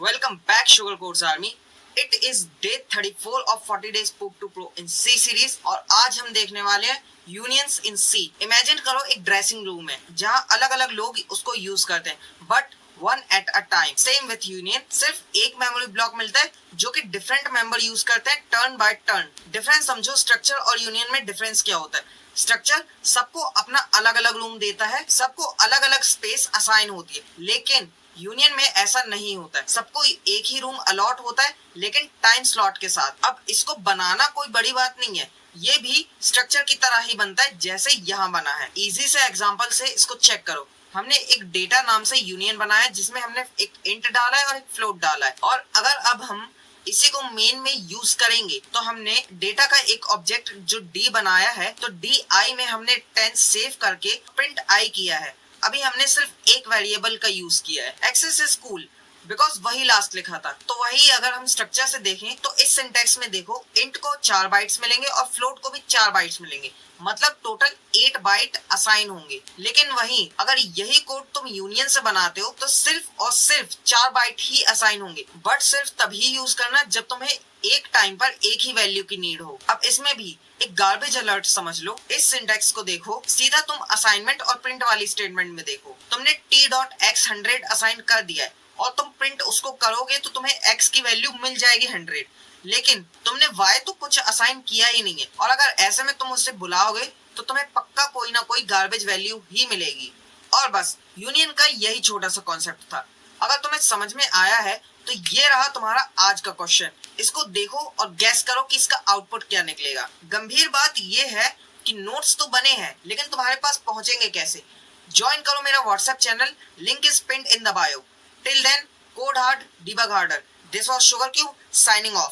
Welcome back Sugar Codes Army. It is day 34 of 40 days Poop to Pro in C series और आज हम देखने वाले हैं यूनियंस इन सी। इमेजिन करो एक ड्रेसिंग रूम है जहाँ अलग अलग लोग उसको यूज करते हैं but one at a time. Same with union, सिर्फ एक मेमोरी ब्लॉक मिलता है जो कि डिफरेंट मेंबर यूज करते हैं टर्न बाय टर्न। डिफरेंस समझो, स्ट्रक्चर और यूनियन में डिफरेंस क्या होता है। स्ट्रक्चर सबको अपना अलग अलग रूम देता है, सबको अलग अलग स्पेस असाइन होती है, लेकिन यूनियन में ऐसा नहीं होता है। सबको एक ही रूम अलॉट होता है लेकिन टाइम स्लॉट के साथ। अब इसको बनाना कोई बड़ी बात नहीं है, ये भी स्ट्रक्चर की तरह ही बनता है जैसे यहाँ बना है। इजी से एग्जांपल से इसको चेक करो। हमने एक डेटा नाम से यूनियन बनाया जिसमें हमने एक इंट डाला है और एक फ्लोट डाला है, और अगर अब हम इसी को मेन में यूज करेंगे तो हमने डेटा का एक ऑब्जेक्ट जो डी बनाया है, तो डी आई में हमने 10 सेव करके प्रिंट आई किया है। अभी हमने सिर्फ एक वेरिएबल का यूज किया है, एक्सेस इज कूल, बिकॉज वही लास्ट लिखा था। तो वही अगर हम स्ट्रक्चर से देखें तो इस सिंटेक्स में देखो, इंट को 4 बाइट्स मिलेंगे और फ्लोट को भी 4 बाइट्स मिलेंगे, मतलब टोटल 8 बाइट असाइन होंगे। लेकिन वहीं अगर यही कोड तुम यूनियन से बनाते हो तो सिर्फ और सिर्फ 4 बाइट ही असाइन होंगे, बट सिर्फ तभी यूज करना जब तुम्हें एक टाइम पर एक ही वैल्यू की नीड हो। अब इसमें भी एक गार्बेज अलर्ट समझ लो। इस सिंटेक्स को देखो, सीधा तुम असाइनमेंट और प्रिंट वाली स्टेटमेंट में देखो, तुमने t.x 100 असाइन कर दिया है और तुम प्रिंट उसको करोगे तो तुम्हें x की वैल्यू मिल जाएगी 100, लेकिन तुमने y तो कुछ असाइन किया ही नहीं है। और अगर ऐसे में तुम उससे बुलाओगे तो तुम्हें पक्का कोई ना कोई गार्बेज वैल्यू ही मिलेगी। और बस यूनियन का यही छोटा सा कॉन्सेप्ट था। अगर तुम्हें समझ में आया है तो ये रहा तुम्हारा आज का क्वेश्चन। इसको देखो और गैस करो कि इसका आउटपुट क्या निकलेगा। गंभीर बात ये है कि नोट्स तो बने हैं लेकिन तुम्हारे पास पहुंचेंगे कैसे? ज्वाइन करो मेरा WhatsApp channel, link is pinned in the bio. Till then, code hard, debug harder. This was sugar cube signing of.